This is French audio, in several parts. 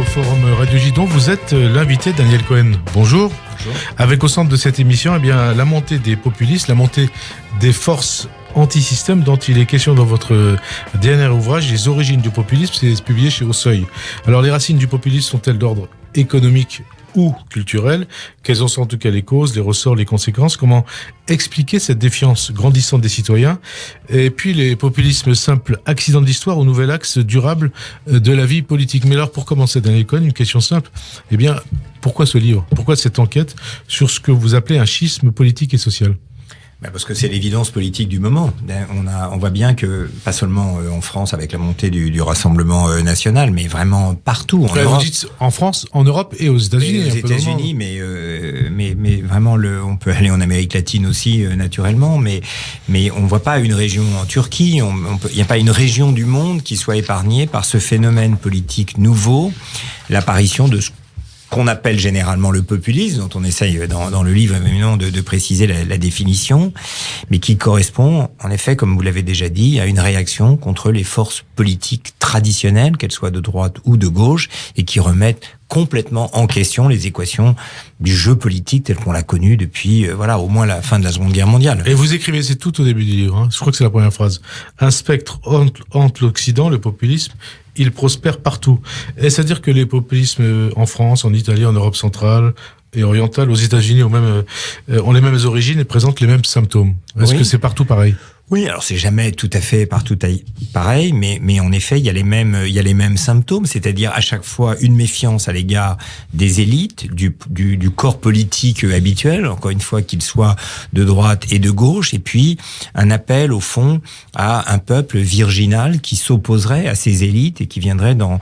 Forum Radio Gidon, vous êtes l'invité Daniel Cohen. Bonjour. Bonjour. Avec au centre de cette émission, la montée des populistes, la montée des forces anti-système dont il est question dans votre dernier ouvrage, Les origines du populisme, c'est publié chez Au Seuil. Alors, les racines du populisme sont-elles d'ordre économique ou culturel? Quelles en sont en tout cas les causes, les ressorts, les conséquences? Comment expliquer cette défiance grandissante des citoyens? Et puis les populismes simples, accidents de l'histoire ou nouvel axe durable de la vie politique? Mais alors, pour commencer, Daniel Cohen, une question simple. Pourquoi ce livre? Pourquoi cette enquête sur ce que vous appelez un schisme politique et social? Parce que c'est l'évidence politique du moment. On voit bien que, pas seulement en France avec la montée du Rassemblement national, mais vraiment partout. Vous dites en France, en Europe et aux États-Unis. Aux États-Unis, mais vraiment, on peut aller en Amérique latine aussi, naturellement, mais on voit pas une région en Turquie, il n'y a pas une région du monde qui soit épargnée par ce phénomène politique nouveau, l'apparition de ce qu'on appelle généralement le populisme, dont on essaye dans le livre de préciser la définition, mais qui correspond, en effet, comme vous l'avez déjà dit, à une réaction contre les forces politiques traditionnelles, qu'elles soient de droite ou de gauche, et qui remettent complètement en question les équations du jeu politique tel qu'on l'a connu depuis, au moins la fin de la Seconde Guerre mondiale. Et vous écrivez, c'est tout au début du livre, je crois que c'est la première phrase, un spectre entre l'Occident, le populisme, il prospère partout. Est-ce à dire que les populismes en France, en Italie, en Europe centrale et orientale, aux États-Unis ont les mêmes origines et présentent les mêmes symptômes? Est-ce que c'est partout pareil? Oui, alors c'est jamais tout à fait partout pareil, mais en effet, il y a les mêmes symptômes, c'est-à-dire à chaque fois une méfiance à l'égard des élites, du corps politique habituel, encore une fois qu'il soit de droite et de gauche, et puis un appel au fond à un peuple virginal qui s'opposerait à ces élites et qui viendrait dans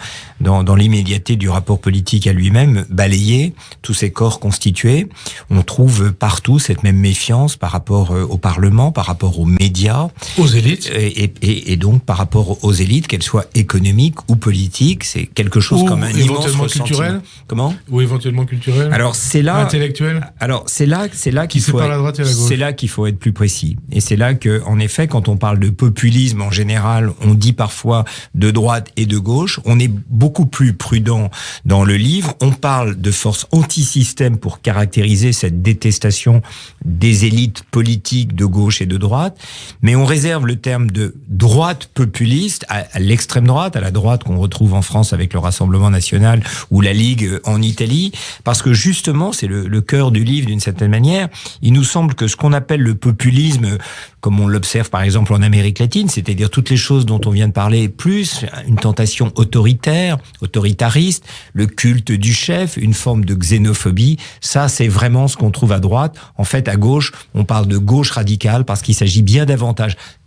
l'immédiateté du rapport politique à lui-même balayer tous ces corps constitués. On trouve partout cette même méfiance par rapport au Parlement, par rapport aux médias, aux élites, et donc par rapport aux élites, qu'elles soient économiques ou politiques, c'est quelque chose comme un immense ressentiment. Culturel. Comment? Ou éventuellement culturel. Alors c'est là, intellectuel. Alors c'est là qu'il faut. La droite et la gauche. C'est là qu'il faut être plus précis. Et c'est là que, en effet, quand on parle de populisme en général, on dit parfois de droite et de gauche. On est beaucoup plus prudent dans le livre. On parle de force anti-système pour caractériser cette détestation des élites politiques de gauche et de droite. Mais on réserve le terme de droite populiste à l'extrême droite, à la droite qu'on retrouve en France avec le Rassemblement national ou la Ligue en Italie, parce que justement, c'est le cœur du livre d'une certaine manière. Il nous semble que ce qu'on appelle le populisme, comme on l'observe par exemple en Amérique latine, c'est-à-dire toutes les choses dont on vient de parler, plus une tentation autoritariste, le culte du chef, une forme de xénophobie, ça c'est vraiment ce qu'on trouve à droite. En fait, à gauche, on parle de gauche radicale parce qu'il s'agit bien davantage,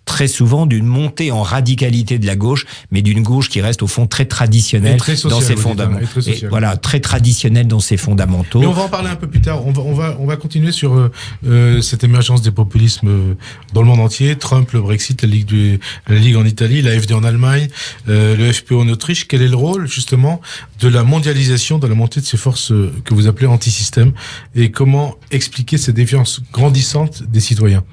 très souvent, d'une montée en radicalité de la gauche, mais d'une gauche qui reste au fond très traditionnelle dans ses fondamentaux. Très traditionnelle dans ses fondamentaux. Mais on va en parler un peu plus tard. On va continuer sur cette émergence des populismes dans le monde entier. Trump, le Brexit, la Ligue en Italie, l'AfD en Allemagne, le FPÖ en Autriche. Quel est le rôle justement de la mondialisation, de la montée de ces forces que vous appelez anti-système, et comment expliquer cette défiance grandissante des citoyens?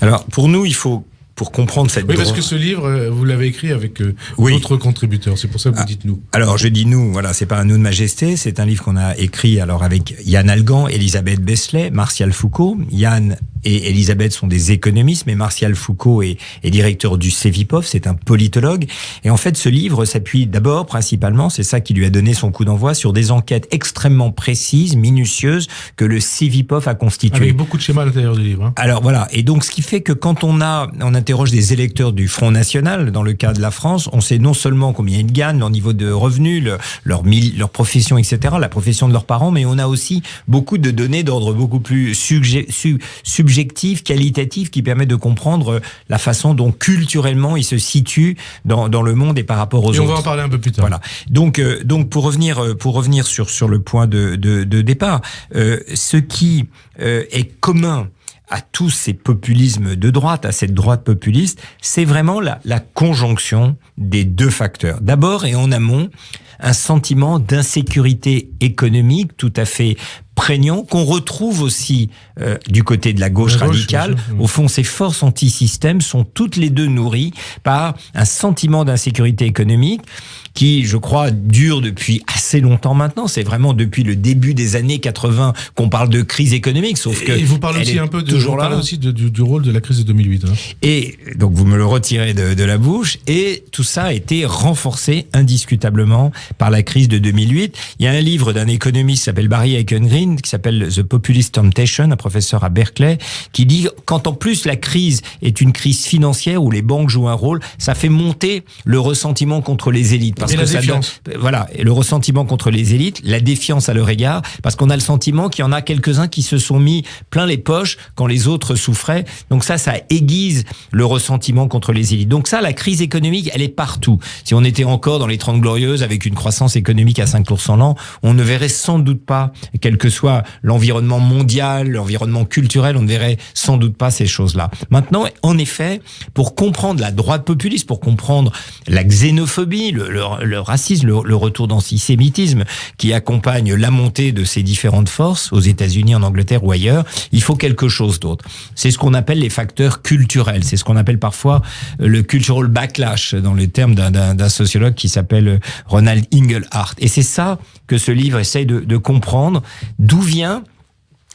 Alors pour nous, il faut, pour comprendre cette... Oui, parce que ce livre, vous l'avez écrit avec d'autres contributeurs. C'est pour ça que vous dites nous. Alors, je dis nous, c'est pas un nous de majesté. C'est un livre qu'on a écrit avec Yann Algan, Elisabeth Besselet, Martial Foucault. Yann et Elisabeth sont des économistes, mais Martial Foucault est directeur du CEVIPOF, c'est un politologue. Et en fait, ce livre s'appuie d'abord, principalement, c'est ça qui lui a donné son coup d'envoi, sur des enquêtes extrêmement précises, minutieuses, que le CEVIPOF a constituées. Avec beaucoup de schémas à l'intérieur du livre. Alors voilà. Et donc, ce qui fait que quand on interroge des électeurs du Front National, dans le cas de la France, on sait non seulement combien ils gagnent, leur niveau de revenus, leur profession, etc., la profession de leurs parents, mais on a aussi beaucoup de données d'ordre beaucoup plus subjectif, qualitatif, qui permet de comprendre la façon dont culturellement ils se situent dans le monde et par rapport aux autres. Et on va en parler un peu plus tard. Voilà. Donc pour revenir sur le point de départ, ce qui est commun à tous ces populismes de droite, à cette droite populiste, c'est vraiment la conjonction des deux facteurs. D'abord et en amont, un sentiment d'insécurité économique tout à fait prégnant, qu'on retrouve aussi du côté de la gauche radicale. Au fond, ces forces anti-système sont toutes les deux nourries par un sentiment d'insécurité économique qui, je crois, dure depuis assez longtemps maintenant. C'est vraiment depuis le début des années 80 qu'on parle de crise économique, sauf que... Et vous parlez aussi un peu du rôle de la crise de 2008. Hein. Et donc, vous me le retirez de la bouche, et tout ça a été renforcé indiscutablement par la crise de 2008. Il y a un livre d'un économiste qui s'appelle Barry Eichengreen, qui s'appelle The Populist Temptation, un professeur à Berkeley, qui dit quand en plus la crise est une crise financière où les banques jouent un rôle, ça fait monter le ressentiment contre les élites. Parce et que la défiance. Voilà, et le ressentiment contre les élites, la défiance à leur égard, parce qu'on a le sentiment qu'il y en a quelques-uns qui se sont mis plein les poches quand les autres souffraient. Donc ça aiguise le ressentiment contre les élites. Donc ça, la crise économique, elle est partout. Si on était encore dans les 30 glorieuses avec une croissance économique à 5% l'an, on ne verrait sans doute pas, quel que soit l'environnement mondial, l'environnement culturel, on ne verrait sans doute pas ces choses-là. Maintenant, en effet, pour comprendre la droite populiste, pour comprendre la xénophobie, le racisme, le retour d'antisémitisme qui accompagne la montée de ces différentes forces aux États-Unis, en Angleterre ou ailleurs, il faut quelque chose d'autre. C'est ce qu'on appelle les facteurs culturels. C'est ce qu'on appelle parfois le cultural backlash, dans les termes d'un sociologue qui s'appelle Ronald Inglehart. Et c'est ça que ce livre essaye de comprendre. D'où vient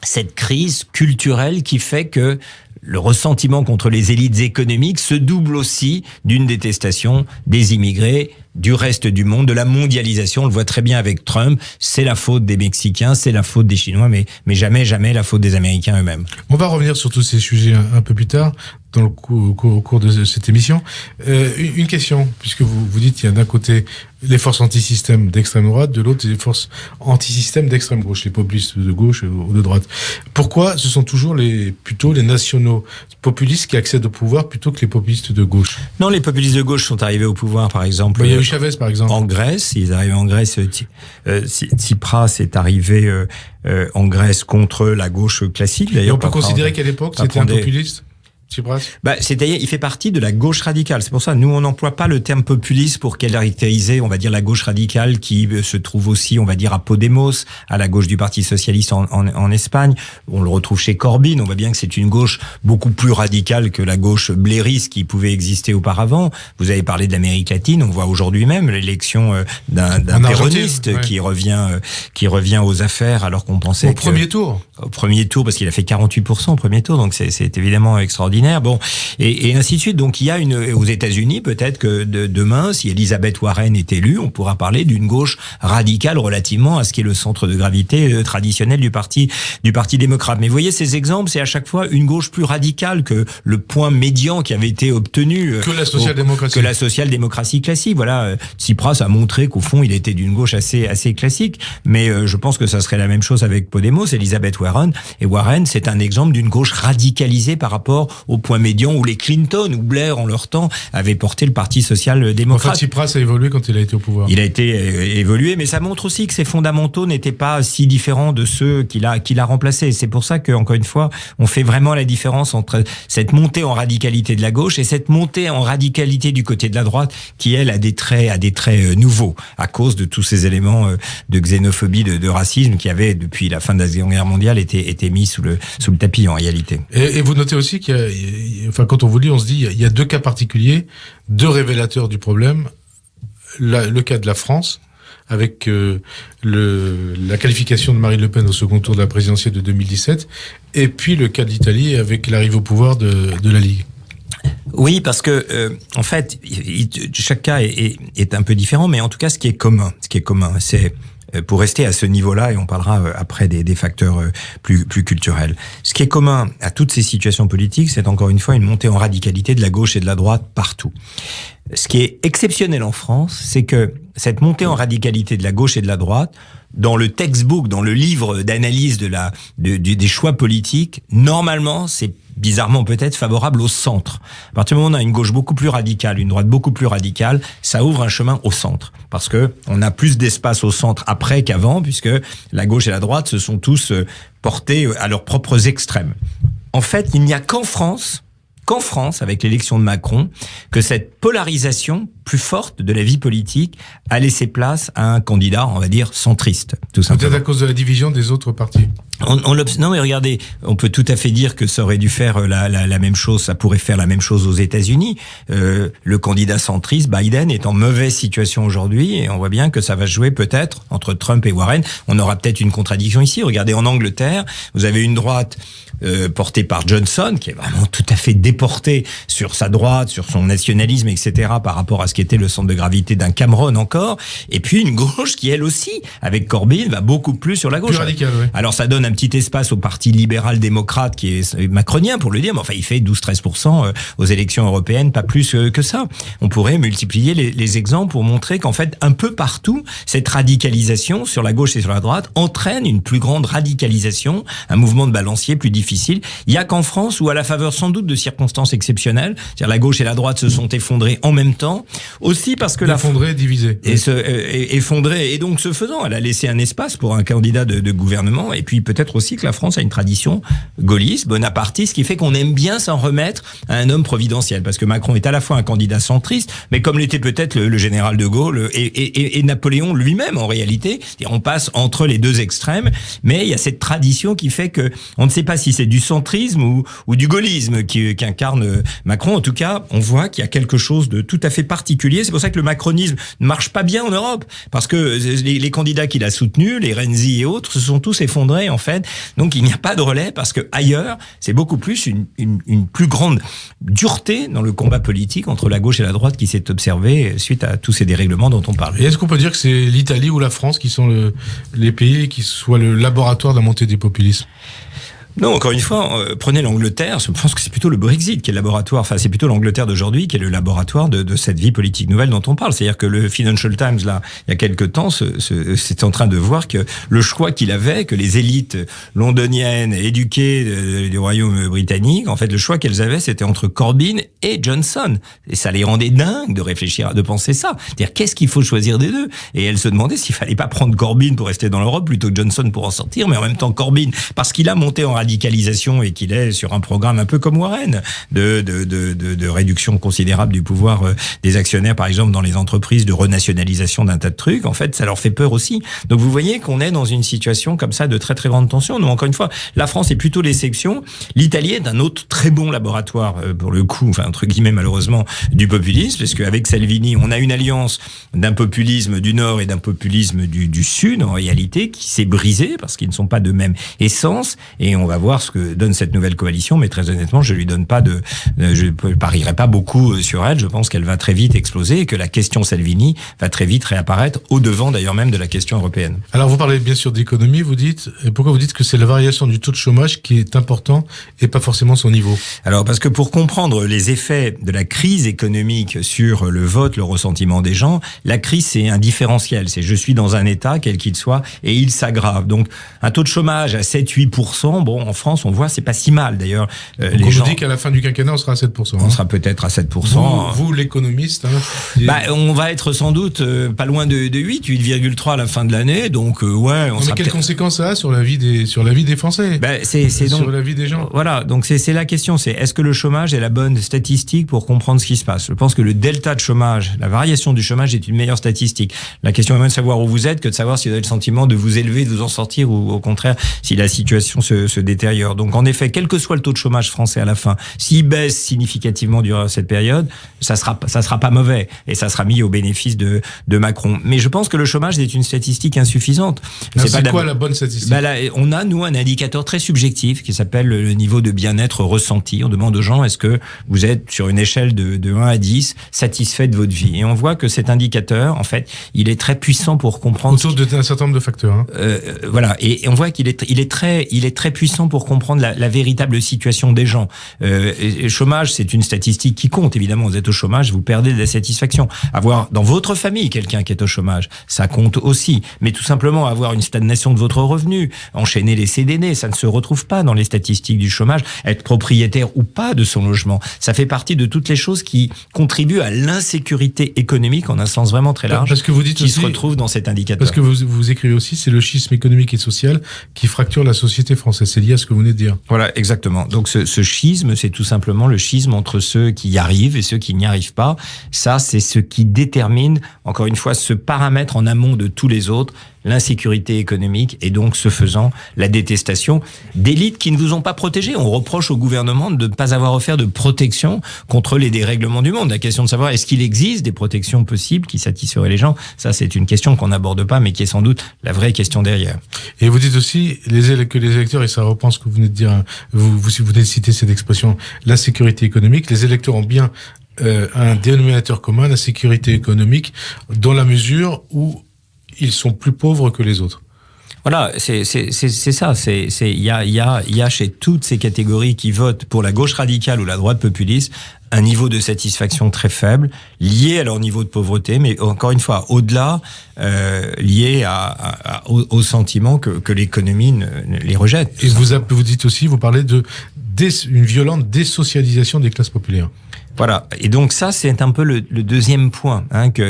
cette crise culturelle qui fait que le ressentiment contre les élites économiques se double aussi d'une détestation des immigrés, du reste du monde, de la mondialisation. On le voit très bien avec Trump. C'est la faute des Mexicains, c'est la faute des Chinois, mais jamais la faute des Américains eux-mêmes. On va revenir sur tous ces sujets un peu plus tard, au cours de cette émission. Une question, puisque vous dites qu'il y a d'un côté les forces anti-système d'extrême droite, de l'autre les forces anti-système d'extrême gauche, les populistes de gauche ou de droite. Pourquoi ce sont toujours plutôt les nationaux populistes qui accèdent au pouvoir plutôt que les populistes de gauche? Non, les populistes de gauche sont arrivés au pouvoir, par exemple. Il y a eu Chavez, par exemple. En Grèce, ils arrivent en Grèce. Tsipras est arrivé en Grèce contre la gauche classique. Et on peut considérer qu'à l'époque, c'était un populiste? C'est-à-dire, il fait partie de la gauche radicale. C'est pour ça, nous, on n'emploie pas le terme populiste pour caractériser, on va dire, la gauche radicale qui se trouve aussi, on va dire, à Podemos, à la gauche du Parti socialiste en Espagne. On le retrouve chez Corbyn. On voit bien que c'est une gauche beaucoup plus radicale que la gauche blairiste qui pouvait exister auparavant. Vous avez parlé de l'Amérique latine. On voit aujourd'hui même l'élection d'un péroniste qui revient aux affaires alors qu'on pensait au premier tour, parce qu'il a fait 48% au premier tour. Donc c'est évidemment extraordinaire. Bon, et ainsi de suite. Donc il y a aux États-Unis, peut-être que demain, si Elizabeth Warren est élue, on pourra parler d'une gauche radicale relativement à ce qui est le centre de gravité traditionnel du parti démocrate. Mais vous voyez, ces exemples, c'est à chaque fois une gauche plus radicale que le point médian qui avait été obtenu que la social-démocratie classique. Voilà, Tsipras a montré qu'au fond, il était d'une gauche assez classique. Mais je pense que ça serait la même chose avec Podemos, Elizabeth Warren. Et Warren, c'est un exemple d'une gauche radicalisée par rapport au point médian où les Clinton ou Blair en leur temps avaient porté le Parti social-démocrate. Enfin, Tsipras a évolué quand il a été au pouvoir. Il a été évolué, mais ça montre aussi que ses fondamentaux n'étaient pas si différents de ceux qu'il a remplacés. C'est pour ça que, encore une fois, on fait vraiment la différence entre cette montée en radicalité de la gauche et cette montée en radicalité du côté de la droite qui, elle, a des traits nouveaux à cause de tous ces éléments de xénophobie, de racisme qui avaient, depuis la fin de la Seconde Guerre mondiale, été mis sous le tapis en réalité. Et vous notez aussi qu'il y a, quand on vous lit, on se dit, il y a deux cas particuliers, deux révélateurs du problème. Le cas de la France, avec la qualification de Marine Le Pen au second tour de la présidentielle de 2017, et puis le cas de l'Italie avec l'arrivée au pouvoir de la Ligue. Oui, parce que en fait, chaque cas est un peu différent, mais en tout cas, ce qui est commun, c'est pour rester à ce niveau-là, et on parlera après des facteurs plus culturels. Ce qui est commun à toutes ces situations politiques, c'est encore une fois une montée en radicalité de la gauche et de la droite partout. Ce qui est exceptionnel en France, c'est que cette montée en radicalité de la gauche et de la droite, dans le textbook, dans le livre d'analyse des choix politiques, normalement, c'est bizarrement peut-être favorable au centre. À partir du moment où on a une gauche beaucoup plus radicale, une droite beaucoup plus radicale, ça ouvre un chemin au centre. Parce que on a plus d'espace au centre après qu'avant, puisque la gauche et la droite se sont tous portés à leurs propres extrêmes. En fait, il n'y a qu'en France qu'en France, avec l'élection de Macron, que cette polarisation plus forte de la vie politique a laissé place à un candidat, on va dire, centriste, tout simplement. Peut-être à cause de la division des autres partis. Non, mais regardez, on peut tout à fait dire que ça aurait dû faire la même chose, ça pourrait faire la même chose aux États-Unis. Le candidat centriste, Biden, est en mauvaise situation aujourd'hui et on voit bien que ça va se jouer peut-être entre Trump et Warren. On aura peut-être une contradiction ici. Regardez, en Angleterre, vous avez une droite portée par Johnson, qui est vraiment tout à fait déportée sur sa droite, sur son nationalisme, etc., par rapport à ce qu'était le centre de gravité d'un Cameron encore. Et puis une gauche qui, elle aussi, avec Corbyn, va beaucoup plus sur la gauche. Plus radical, oui. Alors ça donne un petit espace au parti libéral-démocrate qui est macronien, pour le dire, mais enfin il fait 12-13% aux élections européennes, pas plus que ça. On pourrait multiplier les exemples pour montrer qu'en fait, un peu partout, cette radicalisation sur la gauche et sur la droite entraîne une plus grande radicalisation, un mouvement de balancier plus difficile. Il y a qu'en France, où à la faveur sans doute de circonstances exceptionnelles, c'est-à-dire la gauche et la droite se sont effondrées en même temps, aussi parce que effondrées, divisées. Effondrées, et donc ce faisant, elle a laissé un espace pour un candidat de gouvernement, et puis peut-être aussi que la France a une tradition gaulliste, bonapartiste, qui fait qu'on aime bien s'en remettre à un homme providentiel, parce que Macron est à la fois un candidat centriste, mais comme l'était peut-être le général de Gaulle et Napoléon lui-même en réalité, on passe entre les deux extrêmes, mais il y a cette tradition qui fait que on ne sait pas si c'est du centrisme ou du gaullisme qu'incarne Macron. En tout cas, on voit qu'il y a quelque chose de tout à fait particulier. C'est pour ça que le macronisme ne marche pas bien en Europe, parce que les candidats qu'il a soutenus, les Renzi et autres, se sont tous effondrés en fait. Donc il n'y a pas de relais, parce que ailleurs, c'est beaucoup plus une plus grande dureté dans le combat politique entre la gauche et la droite qui s'est observée suite à tous ces dérèglements dont on parle. Et est-ce qu'on peut dire que c'est l'Italie ou la France qui sont les pays qui soient le laboratoire de la montée des populismes ? Non, encore une fois, prenez l'Angleterre, je pense que c'est plutôt le Brexit qui est le laboratoire, enfin c'est plutôt l'Angleterre d'aujourd'hui qui est le laboratoire de cette vie politique nouvelle dont on parle. C'est-à-dire que le Financial Times, là, il y a quelque temps, c'est en train de voir que le choix qu'il avait, que les élites londoniennes éduquées du Royaume britannique, en fait, le choix qu'elles avaient, c'était entre Corbyn et Johnson. Et ça les rendait dingues de réfléchir, de penser ça. C'est-à-dire, qu'est-ce qu'il faut choisir des deux? Et elles se demandaient s'il fallait pas prendre Corbyn pour rester dans l'Europe plutôt que Johnson pour en sortir, mais en même temps Corbyn, parce qu'il a monté en radicalisation et qu'il est sur un programme un peu comme Warren de réduction considérable du pouvoir des actionnaires, par exemple, dans les entreprises, de renationalisation d'un tas de trucs. En fait, ça leur fait peur aussi. Donc, vous voyez qu'on est dans une situation comme ça de très, très grande tension. Donc, encore une fois, la France est plutôt l'exception. L'Italie est un autre très bon laboratoire, pour le coup, enfin, entre guillemets, malheureusement, du populisme, parce qu'avec Salvini, on a une alliance d'un populisme du Nord et d'un populisme du Sud, en réalité, qui s'est brisée, parce qu'ils ne sont pas de même essence, et on va voir ce que donne cette nouvelle coalition, mais très honnêtement, je lui donne pas je parierai pas beaucoup sur elle. Je pense qu'elle va très vite exploser et que la question Salvini va très vite réapparaître au devant d'ailleurs même de la question européenne. Alors vous parlez bien sûr d'économie, pourquoi vous dites que c'est la variation du taux de chômage qui est important et pas forcément son niveau? Alors parce que pour comprendre les effets de la crise économique sur le vote, le ressentiment des gens, la crise c'est un différentiel, c'est je suis dans un état quel qu'il soit et il s'aggrave. Donc un taux de chômage à 7-8%, bon en France on voit c'est pas si mal d'ailleurs. On nous dit qu'à la fin du quinquennat on sera à 7%. On sera peut-être à 7%. Vous l'économiste, on va être sans doute pas loin de 8,3 à la fin de l'année, donc ouais. Mais quelles conséquences ça a sur la vie des Français? Sur la vie des gens. Voilà, donc c'est la question, c'est est-ce que le chômage est la bonne statistique pour comprendre ce qui se passe? Je pense que le delta de chômage, la variation du chômage est une meilleure statistique. La question est même de savoir où vous êtes que de savoir si vous avez le sentiment de vous élever, de vous en sortir ou au contraire si la situation se détériore. Donc en effet, quel que soit le taux de chômage français à la fin, s'il baisse significativement durant cette période, ça sera pas mauvais et ça sera mis au bénéfice de Macron. Mais je pense que le chômage est une statistique insuffisante. C'est quoi la bonne statistique? Là, on a nous un indicateur très subjectif qui s'appelle le niveau de bien-être ressenti. On demande aux gens est-ce que vous êtes sur une échelle de 1 à 10 satisfait de votre vie, et on voit que cet indicateur en fait il est très puissant pour comprendre autour d'un certain nombre de facteurs. Voilà, et on voit qu'il est très puissant pour comprendre la véritable situation des gens. Le chômage, c'est une statistique qui compte. Évidemment, vous êtes au chômage, vous perdez de la satisfaction. Avoir dans votre famille quelqu'un qui est au chômage, ça compte aussi. Mais tout simplement avoir une stagnation de votre revenu, enchaîner les CDD, ça ne se retrouve pas dans les statistiques du chômage. Être propriétaire ou pas de son logement, ça fait partie de toutes les choses qui contribuent à l'insécurité économique en un sens vraiment très large. Parce que vous dites qui se retrouve dans cet indicateur. Parce que vous écrivez aussi, c'est le schisme économique et social qui fracture la société française. C'est lié lié à ce que vous venez de dire. Voilà, exactement. Donc ce schisme, c'est tout simplement le schisme entre ceux qui y arrivent et ceux qui n'y arrivent pas. Ça, c'est ce qui détermine, encore une fois, ce paramètre en amont de tous les autres, l'insécurité économique et donc, ce faisant, la détestation d'élites qui ne vous ont pas protégé. On reproche au gouvernement de ne pas avoir offert de protection contre les dérèglements du monde. La question de savoir est-ce qu'il existe des protections possibles qui satisferaient les gens, ça c'est une question qu'on n'aborde pas mais qui est sans doute la vraie question derrière. Et vous dites aussi que les électeurs, et ça reprend ce que vous venez de dire, vous venez de citer cette expression, la sécurité économique, les électeurs ont bien un dénominateur commun, la sécurité économique, dans la mesure où ils sont plus pauvres que les autres. Voilà, c'est ça. Il y a chez toutes ces catégories qui votent pour la gauche radicale ou la droite populiste un niveau de satisfaction très faible, lié à leur niveau de pauvreté, mais encore une fois, au-delà, lié au sentiment que l'économie les rejette. Et vous dites aussi, vous parlez une violente désocialisation des classes populaires. Voilà. Et donc ça, c'est un peu le deuxième point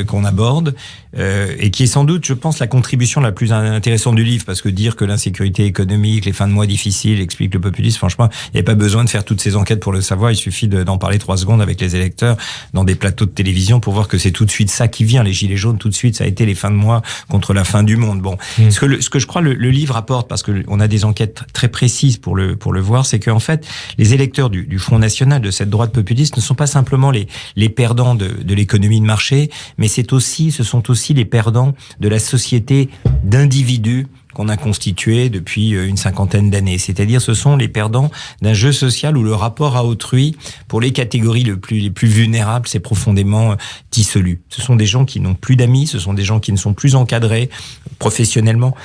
qu'on aborde et qui est sans doute, je pense, la contribution la plus intéressante du livre, parce que dire que l'insécurité économique, les fins de mois difficiles expliquent le populisme, franchement, il n'y a pas besoin de faire toutes ces enquêtes pour le savoir. Il suffit d'en parler 3 secondes avec les électeurs dans des plateaux de télévision pour voir que c'est tout de suite ça qui vient. Les gilets jaunes, tout de suite, ça a été les fins de mois contre la fin du monde. Bon, ce que je crois le livre apporte, parce que on a des enquêtes très précises pour le voir, c'est qu'en fait, les électeurs du Front National, de cette droite populiste, ne sont pas simplement les perdants de l'économie de marché, mais ce sont aussi les perdants de la société d'individus qu'on a constitué depuis une 50aine d'années. C'est-à-dire, ce sont les perdants d'un jeu social où le rapport à autrui, pour les catégories les plus vulnérables, c'est profondément dissolu. Ce sont des gens qui n'ont plus d'amis, ce sont des gens qui ne sont plus encadrés professionnellement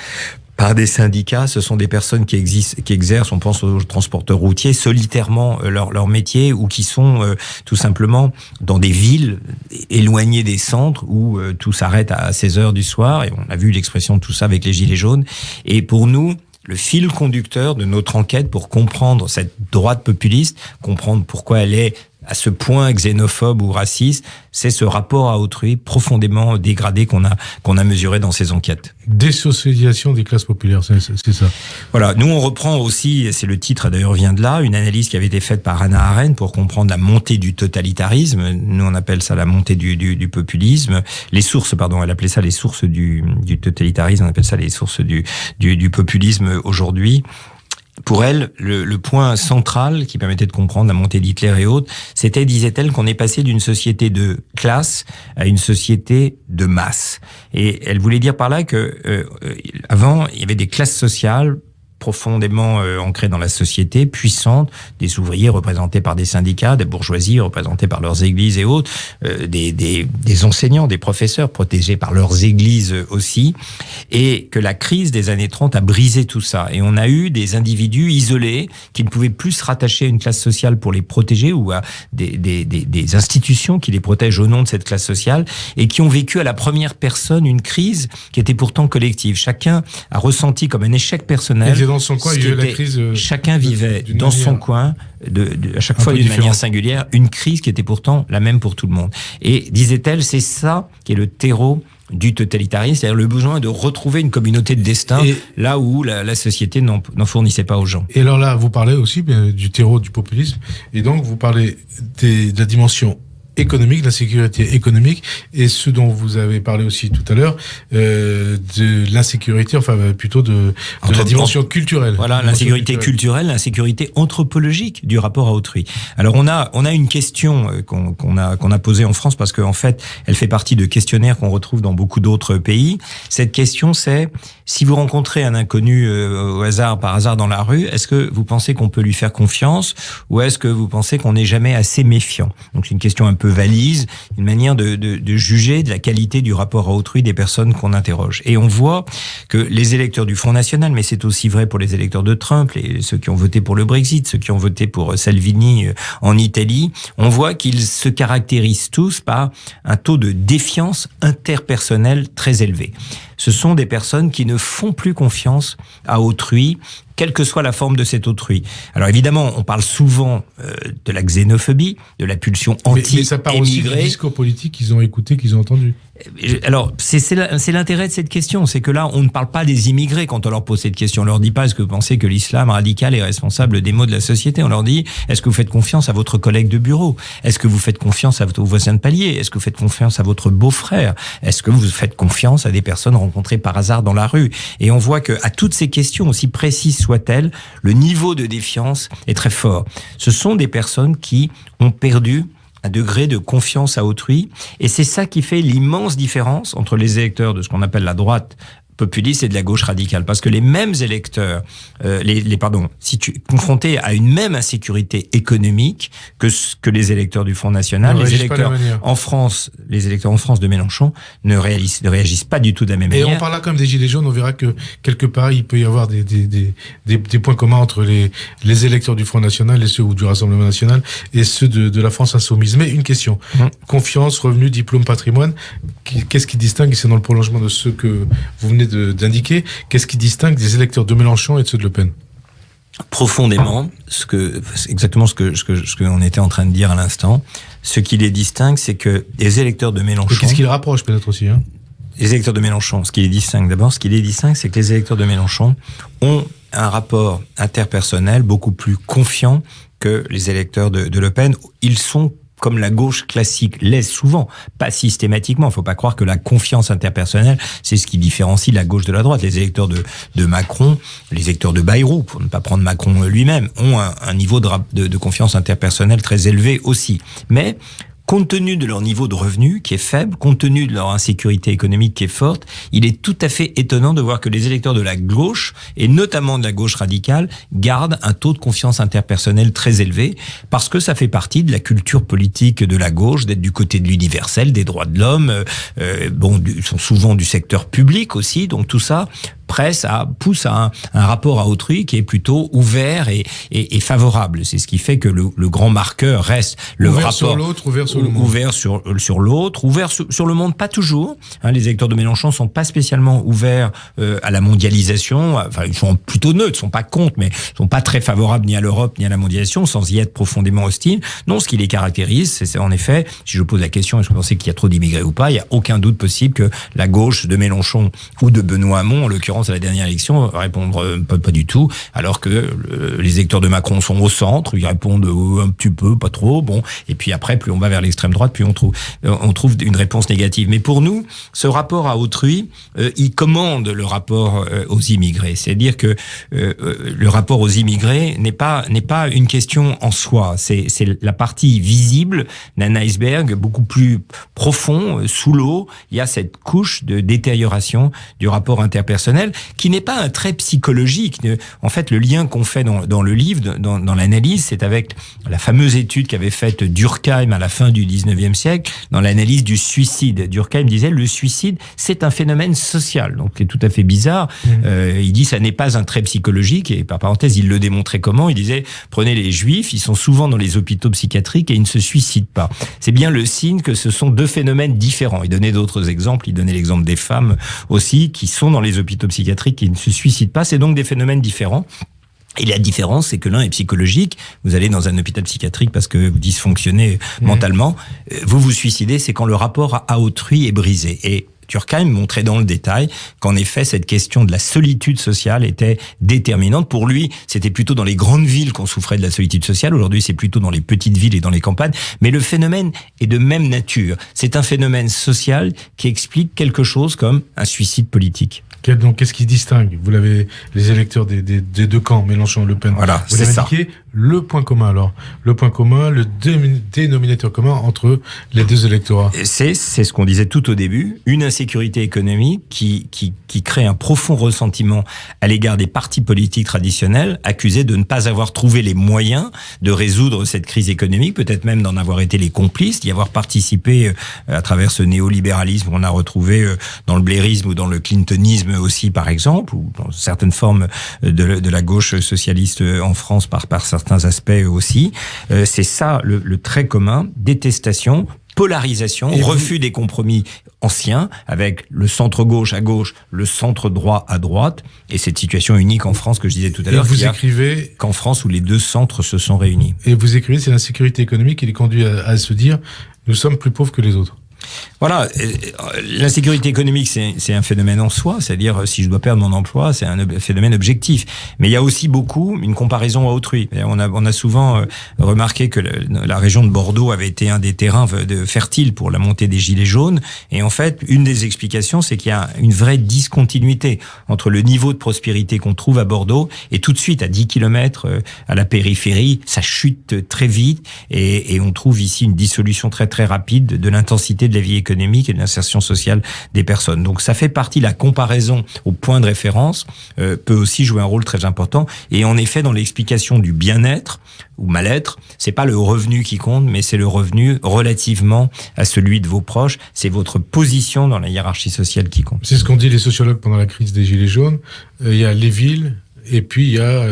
par des syndicats. Ce sont des personnes qui exercent, on pense aux transporteurs routiers, solitairement leur métier, ou qui sont tout simplement dans des villes éloignées des centres où tout s'arrête à 16h du soir. Et on a vu l'expression de tout ça avec les gilets jaunes. Et pour nous, le fil conducteur de notre enquête pour comprendre cette droite populiste, comprendre pourquoi elle est à ce point xénophobe ou raciste, c'est ce rapport à autrui profondément dégradé qu'on a mesuré dans ces enquêtes. Désocialisation des classes populaires, c'est ça. Voilà, nous on reprend aussi, c'est le titre d'ailleurs vient de là, une analyse qui avait été faite par Hannah Arendt pour comprendre la montée du totalitarisme. Nous on appelle ça la montée du populisme. Les sources, pardon, elle appelait ça les sources du totalitarisme, on appelle ça les sources du populisme aujourd'hui. Pour elle, le point central qui permettait de comprendre la montée d'Hitler et autres, c'était, disait-elle, qu'on est passé d'une société de classe à une société de masse. Et elle voulait dire par là que avant, il y avait des classes sociales profondément ancrées dans la société, puissantes, des ouvriers représentés par des syndicats, des bourgeoisies représentées par leurs églises et autres, des enseignants, des professeurs protégés par leurs églises aussi, et que la crise des années 30 a brisé tout ça. Et on a eu des individus isolés qui ne pouvaient plus se rattacher à une classe sociale pour les protéger ou à des institutions qui les protègent au nom de cette classe sociale, et qui ont vécu à la première personne une crise qui était pourtant collective. Chacun a ressenti comme un échec personnel. Dans son coin, il y a eu la crise. Chacun vivait dans son coin, à chaque fois d'une manière singulière, une crise qui était pourtant la même pour tout le monde. Et disait-elle, c'est ça qui est le terreau du totalitarisme, c'est-à-dire le besoin de retrouver une communauté de destin là où la société n'en fournissait pas aux gens. Et alors là, vous parlez aussi du terreau du populisme, et donc vous parlez de la dimension économique, la sécurité économique, et ce dont vous avez parlé aussi tout à l'heure, de l'insécurité, enfin plutôt de la dimension culturelle. Voilà, l'insécurité culturelle, l'insécurité anthropologique du rapport à autrui. Alors on a une question qu'on a posée en France, parce qu'en fait, elle fait partie de questionnaires qu'on retrouve dans beaucoup d'autres pays. Cette question, c'est: si vous rencontrez un inconnu par hasard dans la rue, est-ce que vous pensez qu'on peut lui faire confiance, ou est-ce que vous pensez qu'on n'est jamais assez méfiant? Donc c'est une question un peu valise, une manière de juger de la qualité du rapport à autrui des personnes qu'on interroge. Et on voit que les électeurs du Front National, mais c'est aussi vrai pour les électeurs de Trump, ceux qui ont voté pour le Brexit, ceux qui ont voté pour Salvini en Italie, on voit qu'ils se caractérisent tous par un taux de défiance interpersonnelle très élevé. Ce sont des personnes qui ne font plus confiance à autrui, quelle que soit la forme de cet autrui. Alors évidemment, on parle souvent de la xénophobie, de la pulsion anti-émigrée. Mais ça part aussi du discours politique qu'ils ont écouté, qu'ils ont entendu. Alors, c'est l'intérêt de cette question, c'est que là, on ne parle pas des immigrés quand on leur pose cette question. On leur dit pas, est-ce que vous pensez que l'islam radical est responsable des maux de la société? On leur dit, est-ce que vous faites confiance à votre collègue de bureau? Est-ce que vous faites confiance à vos voisins de palier? Est-ce que vous faites confiance à votre beau-frère? Est-ce que vous faites confiance à des personnes rencontrées par hasard dans la rue? Et on voit que à toutes ces questions, aussi précises soient-elles, le niveau de défiance est très fort. Ce sont des personnes qui ont perdu un degré de confiance à autrui. Et c'est ça qui fait l'immense différence entre les électeurs de ce qu'on appelle la droite populiste et de la gauche radicale. Parce que les mêmes électeurs, confrontés à une même insécurité économique que les électeurs du Front National, les électeurs en France de Mélenchon ne réagissent pas du tout de la même manière. Et on parle là comme des gilets jaunes, on verra que quelque part il peut y avoir des points communs entre les électeurs du Front National et ceux du Rassemblement National et ceux de la France Insoumise. Mais une question. Confiance, revenu, diplôme, patrimoine, qu'est-ce qui distingue, et c'est dans le prolongement de ce que vous venez d'indiquer, qu'est-ce qui distingue des électeurs de Mélenchon et de ceux de Le Pen? Profondément, exactement ce que on était en train de dire à l'instant, ce qui les distingue, c'est que les électeurs de Mélenchon... Et qu'est-ce qui les rapproche peut-être aussi, hein? Les électeurs de Mélenchon, ce qui les distingue, c'est que les électeurs de Mélenchon ont un rapport interpersonnel beaucoup plus confiant que les électeurs de Le Pen. Ils sont comme la gauche classique laisse souvent, pas systématiquement. Il ne faut pas croire que la confiance interpersonnelle, c'est ce qui différencie la gauche de la droite. Les électeurs de Macron, les électeurs de Bayrou, pour ne pas prendre Macron lui-même, ont un niveau de confiance interpersonnelle très élevé aussi. Mais compte tenu de leur niveau de revenu qui est faible, compte tenu de leur insécurité économique qui est forte, il est tout à fait étonnant de voir que les électeurs de la gauche, et notamment de la gauche radicale, gardent un taux de confiance interpersonnelle très élevé, parce que ça fait partie de la culture politique de la gauche, d'être du côté de l'universel, des droits de l'homme, sont souvent du secteur public aussi, donc tout ça pousse à un rapport à autrui qui est plutôt ouvert et favorable. C'est ce qui fait que le grand marqueur reste le ouvert rapport sur l'autre, ouvert sur le monde. Ouvert sur l'autre, ouvert sur le monde, pas toujours. Les électeurs de Mélenchon sont pas spécialement ouverts à la mondialisation. Enfin, ils sont plutôt neutres, sont pas contre, mais sont pas très favorables ni à l'Europe ni à la mondialisation, sans y être profondément hostiles. Non, ce qui les caractérise, c'est en effet, si je pose la question, est-ce que vous pensez qu'il y a trop d'immigrés ou pas, il y a aucun doute possible que la gauche de Mélenchon ou de Benoît Hamon, en l'occurrence à la dernière élection, répondre pas du tout, alors que les électeurs de Macron sont au centre, ils répondent un petit peu, pas trop, bon, et puis après, plus on va vers l'extrême droite, plus on trouve une réponse négative. Mais pour nous, ce rapport à autrui, il commande le rapport aux immigrés. C'est-à-dire que le rapport aux immigrés n'est pas une question en soi, c'est la partie visible d'un iceberg beaucoup plus profond, sous l'eau, il y a cette couche de détérioration du rapport interpersonnel, qui n'est pas un trait psychologique. En fait, le lien qu'on fait dans le livre, dans l'analyse, c'est avec la fameuse étude qu'avait faite Durkheim à la fin du 19e siècle, dans l'analyse du suicide. Durkheim disait, le suicide, c'est un phénomène social. Donc, c'est tout à fait bizarre. Il dit, ça n'est pas un trait psychologique, et par parenthèse, il le démontrait comment? Il disait, prenez les Juifs, ils sont souvent dans les hôpitaux psychiatriques et ils ne se suicident pas. C'est bien le signe que ce sont deux phénomènes différents. Il donnait d'autres exemples. Il donnait l'exemple des femmes aussi, qui sont dans les hôpitaux psychiatriques qui ne se suicident pas. C'est donc des phénomènes différents. Et la différence, c'est que l'un est psychologique. Vous allez dans un hôpital psychiatrique parce que vous dysfonctionnez mentalement. Vous vous suicidez, c'est quand le rapport à autrui est brisé. Et Durkheim montrait dans le détail qu'en effet, cette question de la solitude sociale était déterminante. Pour lui, c'était plutôt dans les grandes villes qu'on souffrait de la solitude sociale. Aujourd'hui, c'est plutôt dans les petites villes et dans les campagnes. Mais le phénomène est de même nature. C'est un phénomène social qui explique quelque chose comme un suicide politique. Donc, qu'est-ce qui distingue, vous l'avez, les électeurs des deux camps, Mélenchon, Le Pen? Voilà, vous c'est ça. Indiqué le point commun, alors. Le point commun, le dénominateur commun entre les deux électorats. C'est ce qu'on disait tout au début, une insécurité économique qui crée un profond ressentiment à l'égard des partis politiques traditionnels, accusés de ne pas avoir trouvé les moyens de résoudre cette crise économique, peut-être même d'en avoir été les complices, d'y avoir participé à travers ce néolibéralisme qu'on a retrouvé dans le blairisme ou dans le clintonisme aussi, par exemple, ou dans certaines formes de la gauche socialiste en France par certains aspects aussi. C'est ça le trait commun: détestation, polarisation, refus des compromis anciens, avec le centre-gauche à gauche, le centre-droit à droite, et cette situation unique en France que je disais tout à l'heure, qu'en France où les deux centres se sont réunis. Et vous écrivez, c'est l'insécurité économique qui les conduit à se dire, nous sommes plus pauvres que les autres. Voilà, l'insécurité économique, c'est un phénomène en soi, c'est-à-dire si je dois perdre mon emploi, c'est un phénomène objectif. Mais il y a aussi beaucoup une comparaison à autrui. On a souvent remarqué que la région de Bordeaux avait été un des terrains fertiles pour la montée des gilets jaunes. Et en fait, une des explications, c'est qu'il y a une vraie discontinuité entre le niveau de prospérité qu'on trouve à Bordeaux et tout de suite à 10 km à la périphérie, ça chute très vite et on trouve ici une dissolution très très rapide de l'intensité de la vie économique et de l'insertion sociale des personnes. Donc ça fait partie, la comparaison au point de référence peut aussi jouer un rôle très important. Et en effet, dans l'explication du bien-être ou mal-être, c'est pas le revenu qui compte, mais c'est le revenu relativement à celui de vos proches. C'est votre position dans la hiérarchie sociale qui compte. C'est ce qu'ont dit les sociologues pendant la crise des Gilets jaunes. Il y a les villes et puis il y a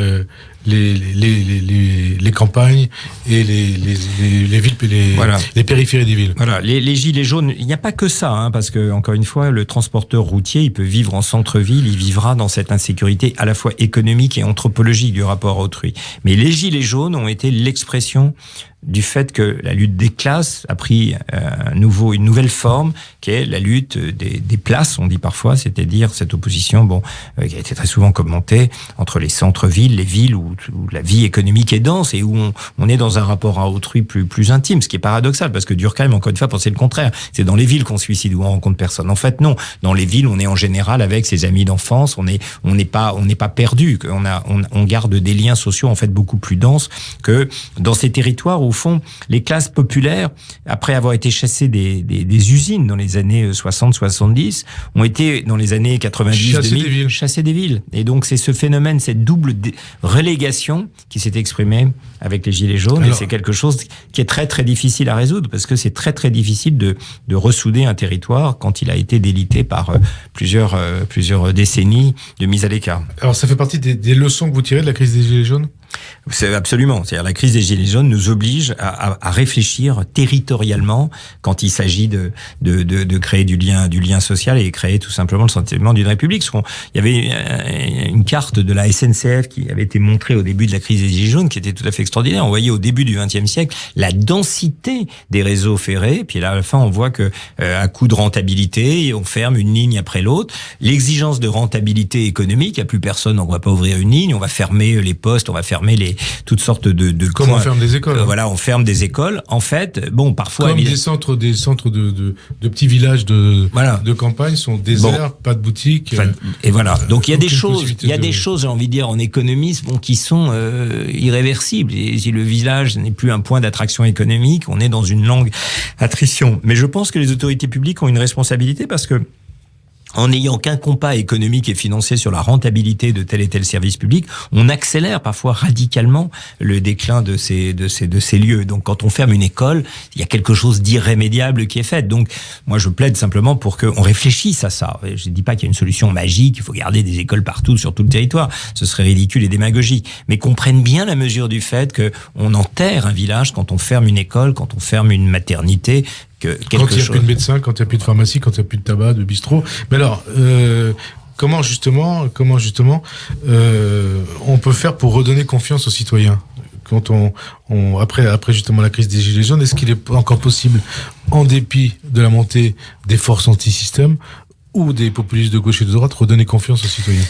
les campagnes et les villes, voilà. Les périphéries des villes. Voilà, les gilets jaunes, il n'y a pas que ça, parce que encore une fois, le transporteur routier, il peut vivre en centre-ville, il vivra dans cette insécurité à la fois économique et anthropologique du rapport à autrui. Mais les gilets jaunes ont été l'expression du fait que la lutte des classes a pris une nouvelle forme, qui est la lutte des places, on dit parfois, c'est-à-dire cette opposition, qui a été très souvent commentée entre les centres-villes, les villes où la vie économique est dense et où on est dans un rapport à autrui plus intime, ce qui est paradoxal, parce que Durkheim, encore une fois, pensait le contraire. C'est dans les villes qu'on se suicide, où on rencontre personne. En fait, non. Dans les villes, on est en général avec ses amis d'enfance, on n'est pas perdu, on garde des liens sociaux, en fait, beaucoup plus denses que dans ces territoires où, au fond, les classes populaires, après avoir été chassées des usines dans les années 60-70, ont été, dans les années 90-2000, chassées des villes. Et donc, c'est ce phénomène, cette double relégation qui s'est exprimée avec les Gilets jaunes. Alors, et c'est quelque chose qui est très, très difficile à résoudre, parce que c'est très, très difficile de ressouder un territoire quand il a été délité par plusieurs décennies de mise à l'écart. Alors, ça fait partie des leçons que vous tirez de la crise des Gilets jaunes ? C'est absolument. C'est-à-dire, la crise des Gilets jaunes nous oblige à réfléchir territorialement quand il s'agit de créer du lien social et créer tout simplement le sentiment d'une république. Il y avait une carte de la SNCF qui avait été montrée au début de la crise des Gilets jaunes qui était tout à fait extraordinaire. On voyait au début du XXe siècle la densité des réseaux ferrés. Puis là, à la fin, on voit que à coup de rentabilité, on ferme une ligne après l'autre. L'exigence de rentabilité économique, il n'y a plus personne, on ne va pas ouvrir une ligne, on va fermer les postes, on va fermer toutes sortes de comme on ferme des écoles. Voilà, on ferme des écoles. En fait, parfois comme des centres de petits villages de campagne sont déserts, pas de boutiques. Et voilà. Donc il y a des choses, j'ai envie de dire, en économisme, qui sont irréversibles. Et si le village n'est plus un point d'attraction économique, on est dans une longue attrition. Mais je pense que les autorités publiques ont une responsabilité, parce que en n'ayant qu'un compas économique et financier sur la rentabilité de tel et tel service public, on accélère parfois radicalement le déclin de ces lieux. Donc, quand on ferme une école, il y a quelque chose d'irrémédiable qui est fait. Donc, moi, je plaide simplement pour qu'on réfléchisse à ça. Je ne dis pas qu'il y a une solution magique, il faut garder des écoles partout, sur tout le territoire. Ce serait ridicule et démagogique. Mais qu'on prenne bien la mesure du fait qu'on enterre un village quand on ferme une école, quand on ferme une maternité, quand il n'y a plus de médecins, quand il n'y a plus de pharmacie, quand il n'y a plus de tabac, de bistrot. Mais alors, comment justement, on peut faire pour redonner confiance aux citoyens ? Quand après justement la crise des Gilets jaunes, est-ce qu'il est encore possible, en dépit de la montée des forces anti-système ou des populistes de gauche et de droite, redonner confiance aux citoyens?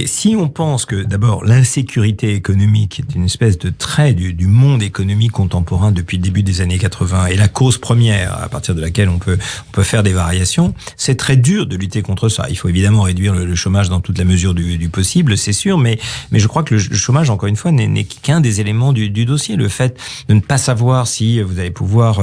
Si on pense que, d'abord, l'insécurité économique est une espèce de trait du monde économique contemporain depuis le début des années 80, et la cause première à partir de laquelle on peut faire des variations, c'est très dur de lutter contre ça. Il faut évidemment réduire le chômage dans toute la mesure du possible, c'est sûr, mais je crois que le chômage, encore une fois, n'est qu'un des éléments du dossier. Le fait de ne pas savoir si vous allez pouvoir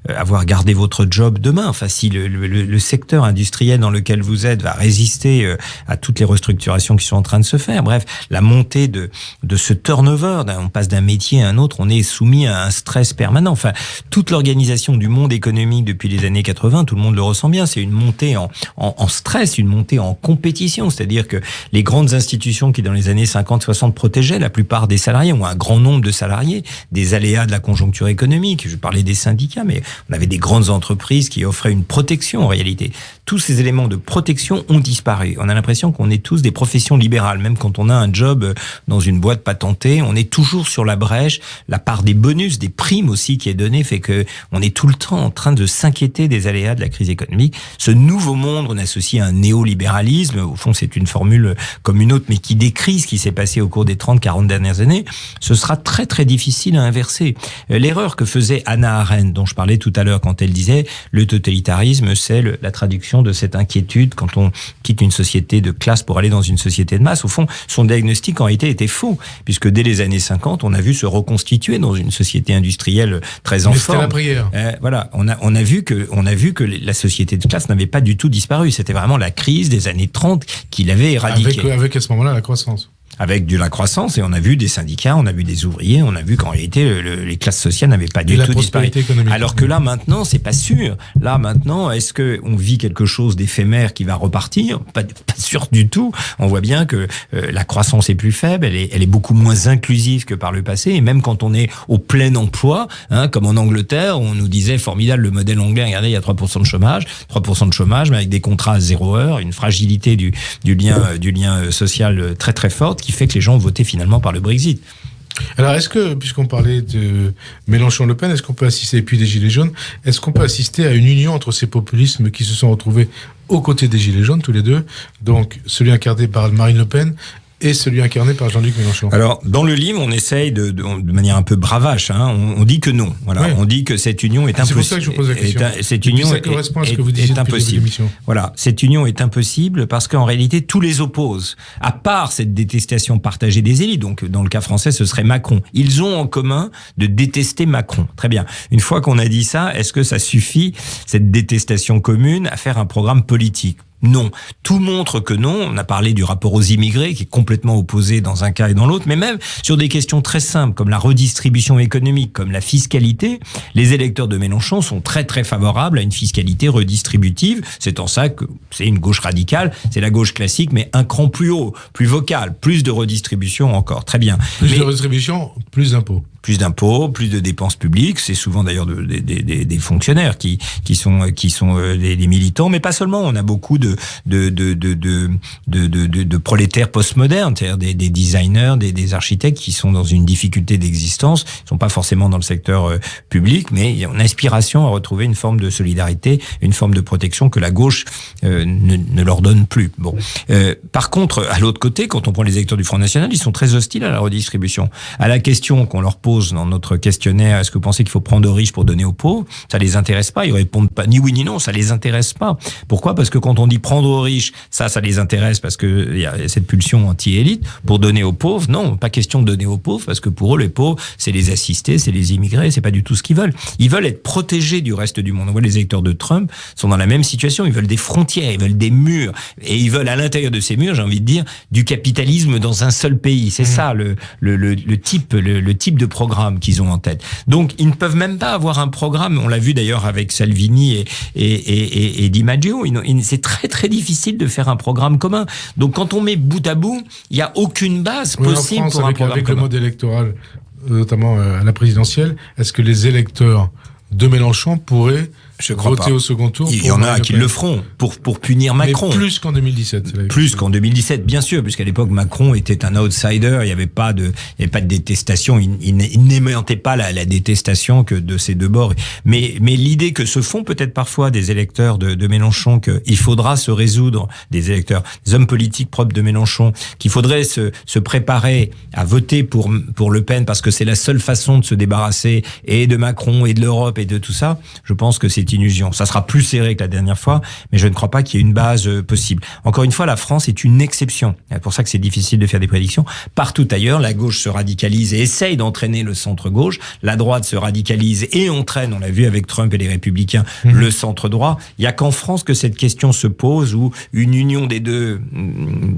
avoir gardé votre job demain, enfin, si le secteur industriel dans lequel vous êtes va résister à toutes les restructurations qui sont en train de se faire. Bref, la montée de ce turnover, on passe d'un métier à un autre, on est soumis à un stress permanent. Enfin, toute l'organisation du monde économique depuis les années 80, tout le monde le ressent bien, c'est une montée en stress, une montée en compétition. C'est-à-dire que les grandes institutions qui, dans les années 50-60, protégeaient la plupart des salariés, ou un grand nombre de salariés, des aléas de la conjoncture économique. Je parlais des syndicats, mais on avait des grandes entreprises qui offraient une protection en réalité. Tous ces éléments de protection ont disparu. On a l'impression qu'on est tous des professions libérales, même quand on a un job dans une boîte patentée, on est toujours sur la brèche. La part des bonus, des primes aussi qui est donnée fait que on est tout le temps en train de s'inquiéter des aléas de la crise économique. Ce nouveau monde, on associe à un néolibéralisme. Au fond, c'est une formule comme une autre, mais qui décrit ce qui s'est passé au cours des 30-40 dernières années. Ce sera très très difficile à inverser. L'erreur que faisait Hannah Arendt, dont je parlais tout à l'heure, quand elle disait le totalitarisme, c'est la traduction de cette inquiétude quand on quitte une société de classe pour aller dans une société de masse. Au fond, son diagnostic en réalité était faux, puisque dès les années 50, on a vu se reconstituer dans une société industrielle très en forme. C'était la prière. Voilà, on a vu que la société de classe n'avait pas du tout disparu. C'était vraiment la crise des années 30 qui l'avait éradiquée. Avec à ce moment-là la croissance. Avec de la croissance, et on a vu des syndicats, on a vu des ouvriers, on a vu qu'en réalité les classes sociales n'avaient pas du tout disparu. Alors que là maintenant, c'est pas sûr. Là maintenant, est-ce que on vit quelque chose d'éphémère qui va repartir ? Pas sûr du tout. On voit bien que la croissance est plus faible, elle est beaucoup moins inclusive que par le passé, et même quand on est au plein emploi, comme en Angleterre, on nous disait formidable le modèle anglais, regardez, il y a 3% de chômage, mais avec des contrats à 0 heure, une fragilité du lien social très très forte, qui fait que les gens ont voté finalement par le Brexit. Alors, est-ce que, puisqu'on parlait de Mélenchon-Le Pen, est-ce qu'on peut assister, et puis des Gilets jaunes, est-ce qu'on peut assister à une union entre ces populismes qui se sont retrouvés aux côtés des Gilets jaunes, tous les deux, donc celui incarné par Marine Le Pen et celui incarné par Jean-Luc Mélenchon? Alors, dans le livre, on essaye de manière un peu bravache, on dit que non. Voilà, oui. On dit que cette union est impossible. C'est pour ça que je vous pose la question. Cette union ça correspond à ce que vous disiez depuis impossible. Voilà, cette union est impossible parce qu'en réalité, tous les opposent. À part cette détestation partagée des élites, donc dans le cas français, ce serait Macron. Ils ont en commun de détester Macron. Très bien. Une fois qu'on a dit ça, est-ce que ça suffit, cette détestation commune, à faire un programme politique ? Non. Tout montre que non. On a parlé du rapport aux immigrés qui est complètement opposé dans un cas et dans l'autre, mais même sur des questions très simples comme la redistribution économique, comme la fiscalité, les électeurs de Mélenchon sont très très favorables à une fiscalité redistributive. C'est en ça que c'est une gauche radicale, c'est la gauche classique, mais un cran plus haut, plus vocal, plus de redistribution encore. Très bien. Plus de redistribution, plus d'impôts. Plus d'impôts, plus de dépenses publiques. C'est souvent d'ailleurs des fonctionnaires qui sont des militants, mais pas seulement. On a beaucoup de prolétaires postmodernes, c'est-à-dire des designers, des architectes qui sont dans une difficulté d'existence. Ils sont pas forcément dans le secteur public, mais il y a une aspiration à retrouver une forme de solidarité, une forme de protection que la gauche ne leur donne plus. Bon. Par contre, à l'autre côté, quand on prend les électeurs du Front National, ils sont très hostiles à la redistribution. À la question qu'on leur pose dans notre questionnaire, est-ce que vous pensez qu'il faut prendre aux riches pour donner aux pauvres ? Ça les intéresse pas. Ils répondent pas ni oui ni non. Ça les intéresse pas. Pourquoi ? Parce que quand on dit prendre aux riches, ça les intéresse parce que il y a cette pulsion anti-élite. Pour donner aux pauvres, non, pas question de donner aux pauvres parce que pour eux, les pauvres, c'est les assistés, c'est les immigrés, c'est pas du tout ce qu'ils veulent. Ils veulent être protégés du reste du monde. On voit les électeurs de Trump sont dans la même situation. Ils veulent des frontières, ils veulent des murs et ils veulent à l'intérieur de ces murs, j'ai envie de dire, du capitalisme dans un seul pays. C'est ça le type de programme qu'ils ont en tête. Donc, ils ne peuvent même pas avoir un programme. On l'a vu d'ailleurs avec Salvini et Di Maggio. C'est très, très difficile de faire un programme commun. Donc, quand on met bout à bout, il n'y a aucune base possible en France, pour un programme avec commun. Le mode électoral, notamment à la présidentielle, est-ce que les électeurs de Mélenchon pourraient voter au second tour? Il y en a qui le feront pour punir Macron. Mais plus qu'en 2017. Plus qu'en 2017, bien sûr, puisqu'à l'époque Macron était un outsider. Il n'y avait pas de détestation. Il n'aimantait pas la détestation que de ces deux bords. Mais l'idée que se font peut-être parfois des électeurs de Mélenchon qu'il faudra se résoudre, des électeurs, des hommes politiques propres de Mélenchon, qu'il faudrait se préparer à voter pour Le Pen parce que c'est la seule façon de se débarrasser et de Macron et de l'Europe et de tout ça. Je pense que c'est illusion. Ça sera plus serré que la dernière fois, mais je ne crois pas qu'il y ait une base possible. Encore une fois, la France est une exception. C'est pour ça que c'est difficile de faire des prédictions. Partout ailleurs, la gauche se radicalise et essaye d'entraîner le centre-gauche. La droite se radicalise et entraîne, on l'a vu avec Trump et les Républicains, le centre-droit. Il n'y a qu'en France que cette question se pose où une union des deux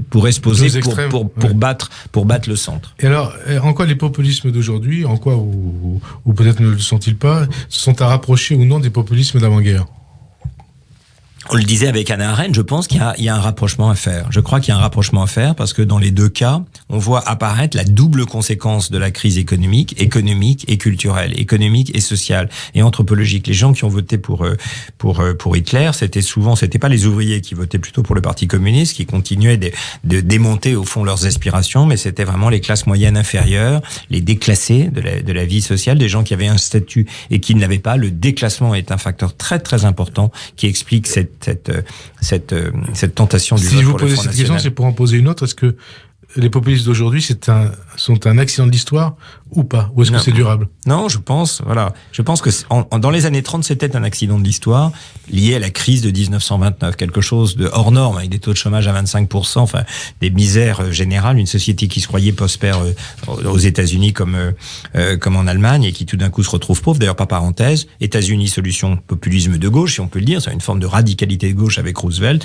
pourrait se poser pour battre le centre. Et alors, en quoi les populismes d'aujourd'hui, en quoi, ou peut-être ne le sont-ils pas, se sont à rapprocher ou non des populismes d'avant-guerre? On le disait avec Hannah Arendt, je pense qu'il y a un rapprochement à faire. Je crois qu'il y a un rapprochement à faire parce que dans les deux cas, on voit apparaître la double conséquence de la crise économique et culturelle, économique et sociale et anthropologique. Les gens qui ont voté pour Hitler, c'était pas les ouvriers qui votaient plutôt pour le Parti communiste, qui continuaient de démonter au fond leurs aspirations, mais c'était vraiment les classes moyennes inférieures, les déclassés de la vie sociale, des gens qui avaient un statut et qui ne l'avaient pas. Le déclassement est un facteur très très important qui explique cette tentation du vote pour le Front National. Si je vous posez cette question, c'est pour en poser une autre. Est-ce que les populistes d'aujourd'hui sont un accident de l'histoire ou pas? Ou est-ce que c'est durable? Non, je pense que dans les années 30, c'était un accident de l'histoire lié à la crise de 1929, quelque chose de hors norme, avec des taux de chômage à 25%, enfin des misères générales, une société qui se croyait prospère aux États-Unis comme en Allemagne et qui tout d'un coup se retrouve pauvre. D'ailleurs, pas parenthèse, États-Unis solution populisme de gauche, si on peut le dire, c'est une forme de radicalité de gauche avec Roosevelt.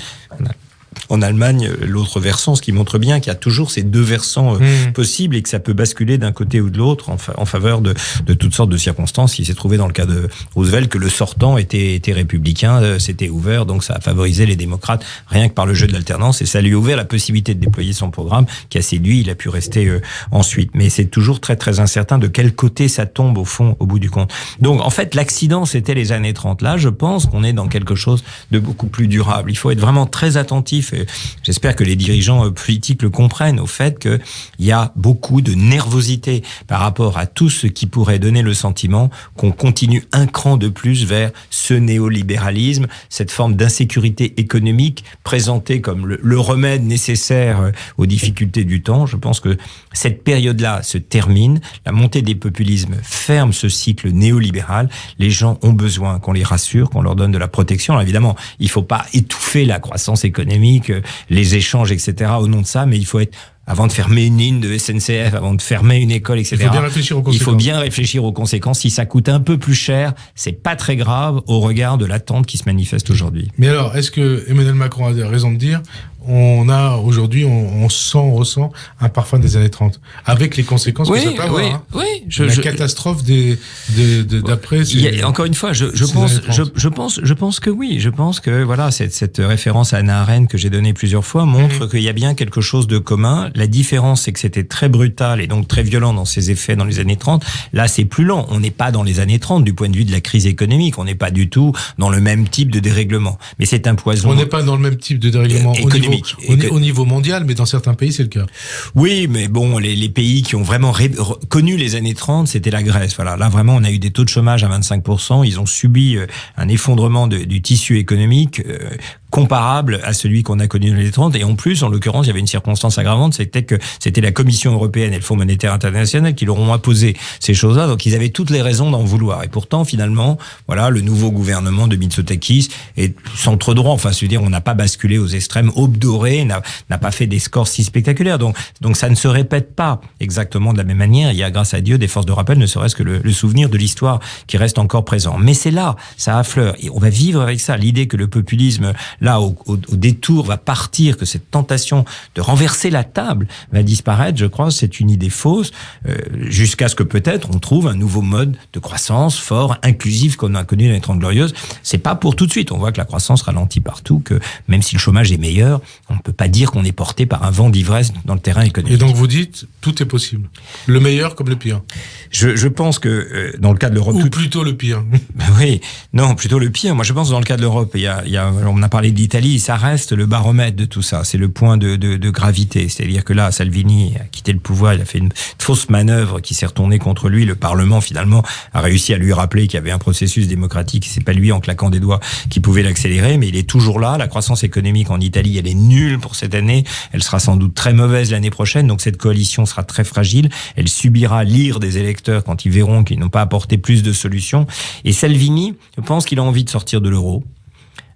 En Allemagne, l'autre versant, ce qui montre bien qu'il y a toujours ces deux versants possibles et que ça peut basculer d'un côté ou de l'autre en faveur de toutes sortes de circonstances. Il s'est trouvé dans le cas de Roosevelt que le sortant était républicain, c'était ouvert, donc ça a favorisé les démocrates rien que par le jeu de l'alternance et ça lui a ouvert la possibilité de déployer son programme qui a séduit, il a pu rester ensuite. Mais c'est toujours très très incertain de quel côté ça tombe au fond, au bout du compte. Donc en fait, l'accident, c'était les années 30. Là, je pense qu'on est dans quelque chose de beaucoup plus durable. Il faut être vraiment très attentif. Et j'espère que les dirigeants politiques le comprennent au fait qu'il y a beaucoup de nervosité par rapport à tout ce qui pourrait donner le sentiment qu'on continue un cran de plus vers ce néolibéralisme, cette forme d'insécurité économique présentée comme le remède nécessaire aux difficultés du temps. Je pense que cette période-là se termine, la montée des populismes ferme ce cycle néolibéral. Les gens ont besoin qu'on les rassure, qu'on leur donne de la protection. Alors évidemment, il ne faut pas étouffer la croissance économique, les échanges, etc. au nom de ça, mais il faut être, avant de fermer une ligne de SNCF, avant de fermer une école, etc. Il faut bien réfléchir aux conséquences. Il faut bien réfléchir aux conséquences. Si ça coûte un peu plus cher, c'est pas très grave au regard de l'attente qui se manifeste aujourd'hui. Mais alors, est-ce que Emmanuel Macron a raison de dire aujourd'hui, on ressent un parfum des années 30, avec les conséquences que ça peut avoir. La catastrophe d'après. Encore une fois, je pense que oui. Je pense que voilà, cette référence à Hannah Arendt que j'ai donnée plusieurs fois montre qu'il y a bien quelque chose de commun. La différence, c'est que c'était très brutal et donc très violent dans ses effets dans les années 30. Là, c'est plus lent. On n'est pas dans les années 30 du point de vue de la crise économique. On n'est pas du tout dans le même type de dérèglement. Mais c'est un poison. On n'est pas dans le même type de dérèglement économique. Au niveau mondial, mais dans certains pays, c'est le cas. Oui, mais bon, les pays qui ont vraiment connu les années 30, c'était la Grèce. Voilà, là vraiment, on a eu des taux de chômage à 25%. Ils ont subi un effondrement du tissu économique comparable à celui qu'on a connu dans les 30. Et en plus, en l'occurrence, il y avait une circonstance aggravante, c'était que c'était la Commission européenne et le Fonds monétaire international qui leur ont imposé ces choses-là. Donc, ils avaient toutes les raisons d'en vouloir. Et pourtant, finalement, voilà, le nouveau gouvernement de Mitsotakis est centre droit. Enfin, je veux dire, on n'a pas basculé aux extrêmes. Aube dorée n'a pas fait des scores si spectaculaires. Donc, ça ne se répète pas exactement de la même manière. Il y a, grâce à Dieu, des forces de rappel, ne serait-ce que le souvenir de l'histoire qui reste encore présent. Mais c'est là, ça affleure. Et on va vivre avec ça. L'idée que le populisme, là, au détour, va partir, que cette tentation de renverser la table va disparaître, je crois, c'est une idée fausse, jusqu'à ce que peut-être on trouve un nouveau mode de croissance fort, inclusif, qu'on a connu dans les 30 Glorieuses. C'est pas pour tout de suite. On voit que la croissance ralentit partout, que même si le chômage est meilleur, on ne peut pas dire qu'on est porté par un vent d'ivresse dans le terrain économique. Et donc vous dites, tout est possible. Le meilleur comme le pire. Je pense que dans le cas de l'Europe... Ou plutôt le pire. Oui, non, plutôt le pire. Moi, je pense que dans le cas de l'Europe, on a parlé de l'Italie, ça reste le baromètre de tout ça. C'est le point de gravité. C'est-à-dire que là, Salvini a quitté le pouvoir, il a fait une fausse manœuvre qui s'est retournée contre lui. Le Parlement, finalement, a réussi à lui rappeler qu'il y avait un processus démocratique. C'est pas lui, en claquant des doigts, qui pouvait l'accélérer, mais il est toujours là. La croissance économique en Italie, elle est nulle pour cette année. Elle sera sans doute très mauvaise l'année prochaine. Donc cette coalition sera très fragile. Elle subira l'ire des électeurs quand ils verront qu'ils n'ont pas apporté plus de solutions. Et Salvini, je pense qu'il a envie de sortir de l'euro.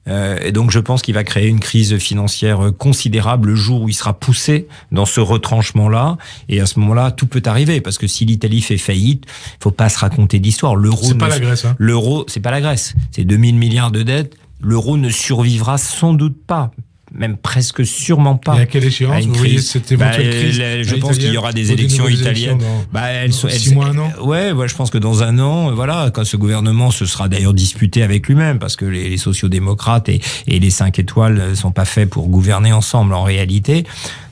Et donc je pense qu'il va créer une crise financière considérable le jour où il sera poussé dans ce retranchement-là. Et à ce moment-là, tout peut arriver, parce que si l'Italie fait faillite, il faut pas se raconter d'histoire. L'euro, c'est pas la Grèce. Hein. L'euro, c'est pas la Grèce. C'est 2000 milliards de dettes. L'euro ne survivra sans doute pas. même presque sûrement pas. Et à quelle échéance vous voyez cette éventuelle crise? Je pense qu'il y aura des élections italiennes. Elles sont 6 mois, un an. Ouais, je pense que dans un an, voilà, quand ce gouvernement se sera d'ailleurs disputé avec lui-même, parce que les sociodémocrates et les 5 étoiles ne sont pas faits pour gouverner ensemble en réalité.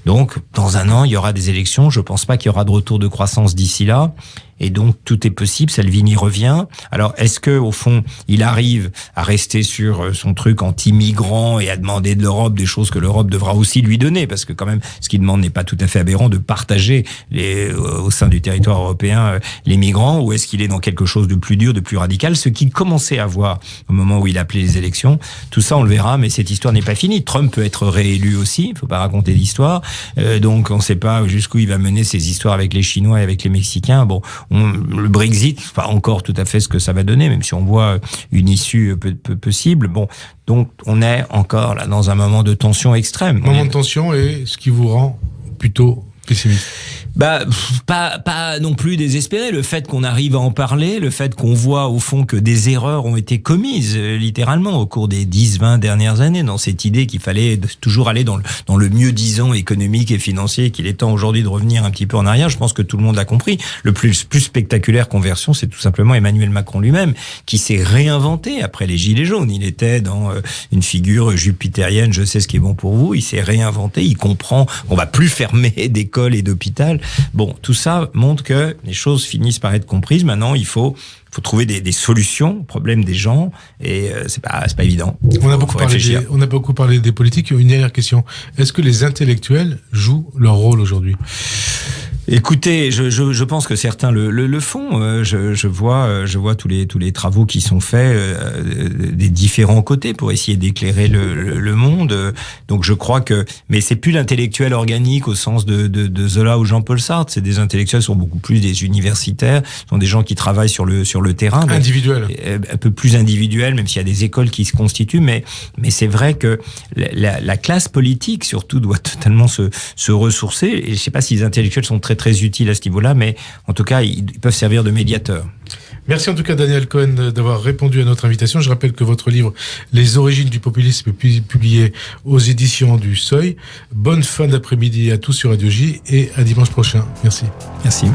Donc, dans un an, il y aura des élections. Je pense pas qu'il y aura de retour de croissance d'ici là. Et donc, tout est possible. Salvini revient. Alors, est-ce que, au fond, il arrive à rester sur son truc anti-migrant et à demander de l'Europe des choses que l'Europe devra aussi lui donner? Parce que, quand même, ce qu'il demande n'est pas tout à fait aberrant de partager au sein du territoire européen les migrants. Ou est-ce qu'il est dans quelque chose de plus dur, de plus radical? Ce qu'il commençait à voir au moment où il appelait les élections. Tout ça, on le verra, mais cette histoire n'est pas finie. Trump peut être réélu aussi. Il faut pas raconter d'histoire. Donc, on ne sait pas jusqu'où il va mener ces histoires avec les Chinois et avec les Mexicains. Bon, le Brexit, pas encore tout à fait ce que ça va donner, même si on voit une issue possible. Bon, donc on est encore là dans un moment de tension extrême. Moment de tension, et ce qui vous rend plutôt pessimiste? Pas non plus désespéré. Le fait qu'on arrive à en parler, le fait qu'on voit au fond que des erreurs ont été commises littéralement au cours des 10-20 dernières années dans cette idée qu'il fallait toujours aller dans le mieux-disant économique et financier, qu'il est temps aujourd'hui de revenir un petit peu en arrière. Je pense que tout le monde a compris. Le plus spectaculaire conversion, c'est tout simplement Emmanuel Macron lui-même qui s'est réinventé après les Gilets jaunes. Il était dans une figure jupitérienne, je sais ce qui est bon pour vous. Il s'est réinventé, il comprend qu'on va plus fermer d'écoles et d'hôpitaux. Bon, tout ça montre que les choses finissent par être comprises. Maintenant, il faut trouver des solutions au problème des gens, et c'est pas évident. On a beaucoup parlé des politiques. Une dernière question. Est-ce que les intellectuels jouent leur rôle aujourd'hui? Écoutez, je pense que certains le font. Je vois tous les travaux qui sont faits des différents côtés pour essayer d'éclairer le monde. Donc je crois que, mais c'est plus l'intellectuel organique au sens de Zola ou Jean-Paul Sartre. C'est des intellectuels qui sont beaucoup plus des universitaires, sont des gens qui travaillent sur le terrain. Individuel. Un peu plus individuel, même s'il y a des écoles qui se constituent. Mais c'est vrai que la classe politique surtout doit totalement se ressourcer. Et je sais pas si les intellectuels sont très utiles à ce niveau-là, mais en tout cas, ils peuvent servir de médiateurs. Merci en tout cas, Daniel Cohen, d'avoir répondu à notre invitation. Je rappelle que votre livre « Les origines du populisme » est publié aux éditions du Seuil. Bonne fin d'après-midi à tous sur Radio J et à dimanche prochain. Merci. Merci.